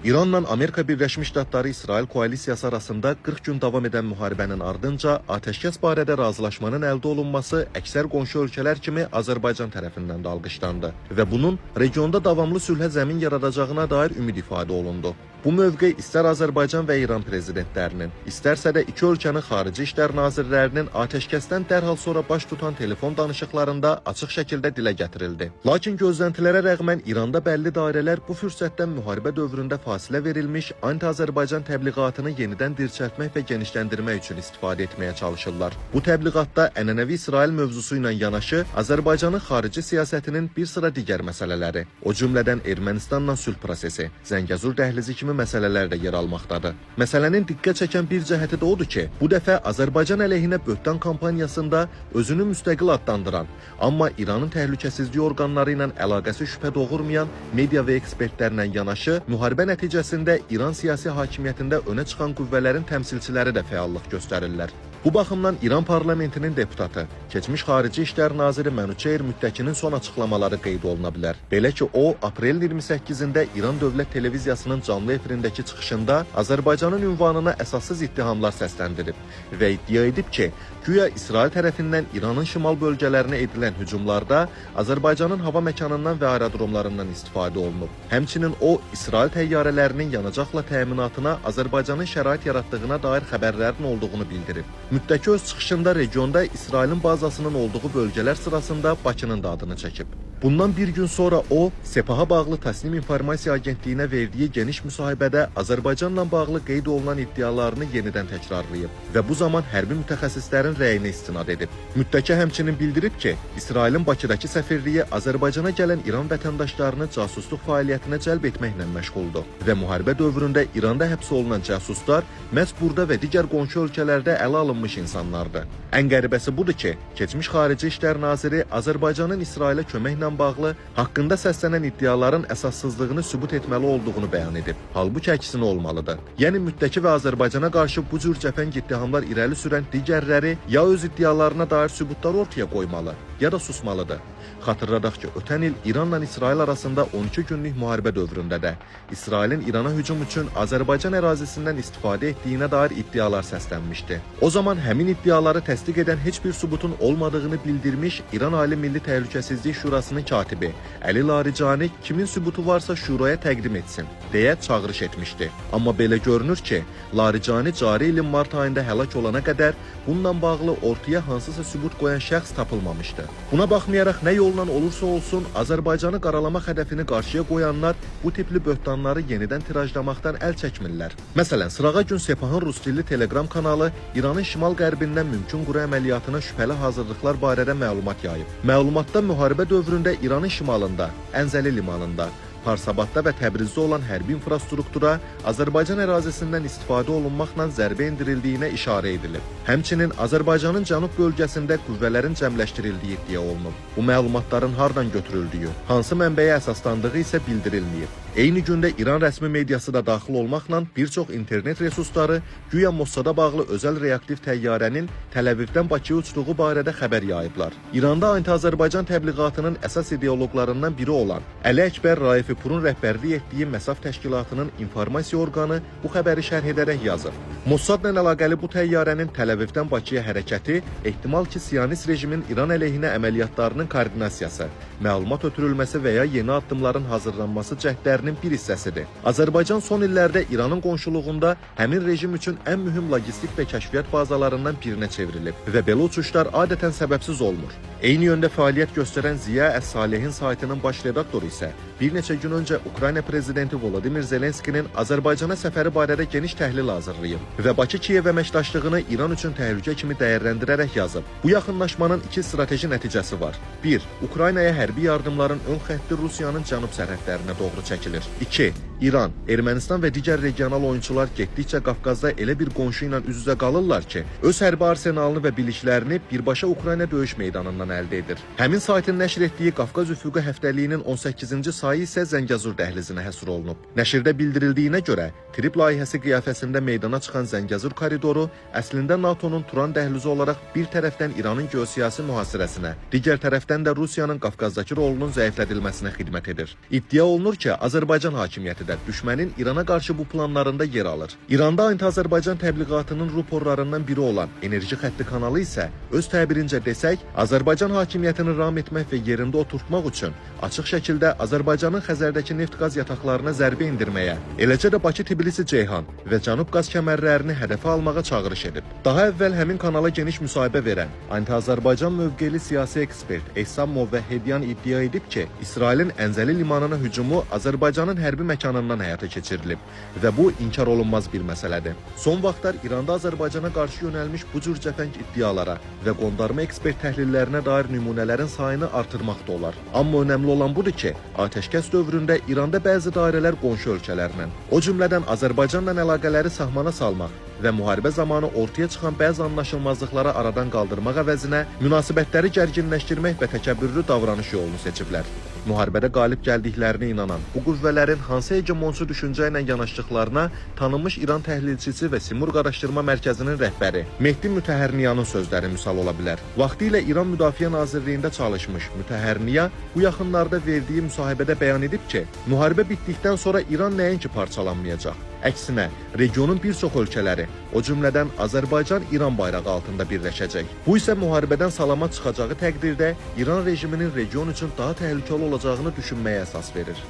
İranla Amerika Birləşmiş Ştatları İsrail koalisiyası arasında 40 gün davam edən müharibənin ardınca atəşkəs barədə razılaşmanın əldə olunması əksər qonşu ölkələr kimi Azərbaycan tərəfindən də alqışlandı və bunun regionda davamlı sülhə zəmin yaradacağına dair ümid ifadə olundu. Bu mövqe istər Azərbaycan və İran prezidentlərinin, istərsə də iki ölkənin xarici işlər nazirlərinin atəşkəsdən dərhal sonra baş tutan telefon danışıqlarında açıq şəkildə dilə gətirildi. Lakin gözləntilərə rəğmən İranda bəlli dairələr bu fürsətdən müharibə dövründə fasilə verilmiş anti-Azərbaycan təbliğatını yenidən dirçəltmək və genişləndirmək üçün istifadə etməyə çalışırlar. Bu təbliğatda ənənəvi İsrail mövzusu ilə yanaşı Azərbaycanın xarici siyasətinin bir sıra digər məsələləri, o cümlədən Ermənistanla sülh prosesi, Zəngəzur dəhlizi kimi məsələlər də yer almaqdadır. Məsələnin diqqət çəkən bir cəhəti də odur ki, bu dəfə Azərbaycan əleyhinə böhtan kampaniyasında özünü müstəqil adlandıran, amma İranın təhlükəsizlik orqanları ilə əlaqəsi şübhə doğurmayan media və ekspertlərlə yanaşı, müharibə nəticəsində İran siyasi hakimiyyətində önə çıxan qüvvələrin təmsilçiləri də fəallıq göstərirlər. Bu baxımdan İran parlamentinin deputatı, keçmiş Xarici İşlər naziri Mənuçehir Müttəkinin son açıqlamaları qeyd oluna bilər. Belə ki, o, aprel 28-də İran Dövlət Televiziyasının canlı efirindəki çıxışında Azərbaycanın ünvanına əsassız ittihamlar səsləndirib və iddia edib ki, güya İsrail tərəfindən İranın şimal bölgələrinə edilən hücumlarda Azərbaycanın hava məkanından və aerodromlarından istifadə olunub. Həmçinin o, İsrail təyyarələrinin yanacaqla təminatına Azərbaycanın şərait yaratdığına dair xəbərlərin olduğunu bildirib. Müttəki öz çıxışında regionda İsrailin bazasının olduğu bölgələr sırasında Bakının da adını çəkib. Bundan bir gün sonra o, Sepaha bağlı Tasnim İnformasiya Agentliyinə verdiyi geniş müsahibədə Azərbaycanla bağlı qeyd olunan iddialarını yenidən təkrarlayıb və bu zaman hərbi mütəxəssislərin rəyinə istinad edib. Müttəki həmçinin bildirib ki, İsrailin Bakıdakı səfirliyi Azərbaycana gələn İran vətəndaşlarını casusluq fəaliyyətinə cəlb etməklə məşğuldur və müharibə dövründə İranda həbs olunan casuslar məhz burada və digər qonşu ölkələrdə ələ alınmış insanlardır. Ən qəribəsi budur ki, keçmiş Xarici İşlər naziri Azərbaycanın İsrailə köməklə bağlı haqqında səslənən iddiaların əsassızlığını sübut etməli olduğunu bəyan edib. Halbuki əksinə olmalıdır. Yəni Müttəki və Azərbaycana qarşı bu cür cəfəng ittihamlar irəli sürən digərləri ya öz iddialarına dair sübutlar ortaya qoymalı, ya da susmalıdır. Xatırladaq ki, ötən il İranla İsrail arasında 12 günlük müharibə dövründə də İsrailin İrana hücum üçün Azərbaycan ərazisindən istifadə etdiyinə dair iddialar səslənmişdi. O zaman həmin iddiaları təsdiq edən heç bir sübutun olmadığını bildirmiş İran Ali Milli Təhlükəsizlik Şurasının katibi Əli Laricani kimin sübutu varsa şuraya təqdim etsin deyə çağırış etmişdi. Amma belə görünür ki, Laricani cari ilin mart ayında həlak olana qədər bununla bağlı ortaya hansısa sübut qoyan şəxs tapılmamışdı. Buna baxmayaraq nə yolla olursa olsun Azərbaycanı qaralamaq hədəfini qarşıya qoyanlar bu tipli böhtanları yenidən tirajlamaqdan əl çəkmirlər. Məsələn, sırağa gün Sepahın rus dilli Telegram kanalı İranın şimal-qərbindən mümkün quru əməliyyatına şübhəli hazırlıqlar barədə məlumat yayıb. Məlumatda müharibə dövründə İranın şimalında, Ənzəli limanında, Parsabadda və Təbrizdə olan hərbi infrastruktura Azərbaycan ərazisindən istifadə olunmaqla zərbə endirildiyinə işarə edilib. Həmçinin Azərbaycanın cənub bölgəsində qüvvələrin cəmləşdirildiyi iddia olunub. Bu məlumatların hardan götürüldüyü, hansı mənbəyə əsaslandığı isə bildirilməyib. Eyni gündə İran rəsmi mediası da daxil olmaqla bir çox internet resursları güya Mossad'a bağlı özəl reaktiv təyyarənin Təl-Əvivdən Bakıya uçduğu barədə xəbər yayıblar. İranda anti-Azərbaycan təbliğatının əsas ideoloqlarından biri olan Əli Əkbər Raifipurun rəhbərlik etdiyi Məsaf təşkilatının informasiya orqanı bu xəbəri şərh edərək yazır. Mossadla əlaqəli bu təyyarənin Təl-Əvivdən Bakıya hərəkəti ehtimal ki, Siyonist rejimin İran əleyhinə əməliyyatlarının koordinasiyası, məlumat ötürülməsi və ya yeni addımların hazırlanması cəhdlərinin bir hissəsidir. Azərbaycan son illərdə İranın qonşuluğunda həmin rejim üçün ən mühüm logistik və kəşfiyyat bazalarından birinə çevrilib və belə uçuşlar adətən səbəbsiz olmur. Eyni yöndə fəaliyyət göstərən Ziya Əs-Salihin saytının baş redaktoru isə bir neçə gün öncə Ukrayna prezidenti Volodimir Zelenskinin Azərbaycana səfəri barədə geniş təhlil hazırlayıb və Bakı-Kiyev əməkdaşlığını İran üçün təhlükə kimi dəyərləndirərək yazıb. Bu yaxınlaşmanın iki strateji nəticəsi var. 1. Ukraynaya hərbi yardımların ön xətti Rusiyanın cənub sərhədlərinə doğru çəkilir. 2. İran, Ermənistan və digər regional oyunçular getdikcə Qafqazda elə bir qonşu ilə üz-üzə qalırlar ki, öz hərbi arsenalını və biliklərini birbaşa Ukrayna döyüş meydanından əldə edir. Həmin saytın nəşr etdiyi Qafqaz Üfüqü həftəliyinin 18-ci sayı isə Zəngəzur dəhlizinə həsr olunub. Nəşrdə bildirildiyinə görə, Trip layihəsi qiyafəsində meydana çıxan Zəngəzur koridoru əslində NATO'nun Turan dəhlizi olaraq bir tərəfdən İranın geosiyasi mühasirəsinə, digər tərəfdən də Rusiyanın Qafqazdakı rolunun zəiflədilməsinə xidmət edir. İddia olunur ki, Azərbaycan hakimiyyəti də düşmənin İrana qarşı bu planlarında yer alır. İranda Anti-Azərbaycan təbliğatının ruporlarından biri olan Enerji Xətti kanalı isə öz təbirincə desək, Azərbaycan hakimiyyətini ram etmək və yerində oturtmaq üçün açıq şəkildə Azərbaycanın Xəzərdəki neft-qaz yataqlarına zərbə endirməyə, eləcə də Bakı-Tbilisi-Ceyhan və Cənub qaz kəmərlərini hədəfə almağa çağırış edib. Daha əvvəl həmin kanala geniş müsahibə verən Anti-Azərbaycan mövqeli siyasi ekspert Ehsan Movvəhhidyan iddia edib ki, İsrailin Əncəli limanına hücumu Azərbaycanın hərbi məkanından həyata keçirilib və bu inkar olunmaz bir məsələdir. Son vaxtlar İranda Azərbaycana qarşı yönəlmiş bu cür cəfəng iddialara və qondarma ekspert təhlillərinə dair nümunələrin sayını artırmaq da olar. Amma önəmli olan budur ki, atəşkəs dövründə İranda bəzi dairələr qonşu ölkələrlə, o cümlədən Azərbaycanla əlaqələri sahmana salmaq və müharibə zamanı ortaya çıxan bəzi anlaşılmazlıqları aradan qaldırmaq əvəzinə münasibətləri gərginləşdirmək və təkəbbürlü davranış yolunu seçiblər. Müharibədə qalib gəldiklərinə inanan bu qüvvələrin hansı hegemonsu düşüncə ilə yanaşdıqlarına tanınmış İran təhlilçisi və Simurq Araşdırma Mərkəzinin rəhbəri Mehdi Mütəhərniyanın sözləri misal ola bilər. Vaxtilə İran Müdafiə Nazirliyində çalışmış Mütəhərniya bu yaxınlarda verdiyi müsahibədə bəyan edib ki, müharibə bitdikdən sonra İran nəinki parçalanmayacaq. Əksinə, regionun bir çox ölkələri, o cümlədən Azərbaycan İran bayrağı altında birləşəcək. Bu isə müharibədən salamat çıxacağı təqdirdə İran rejiminin region üçün daha təhlükəli olacağını düşünməyə əsas verir.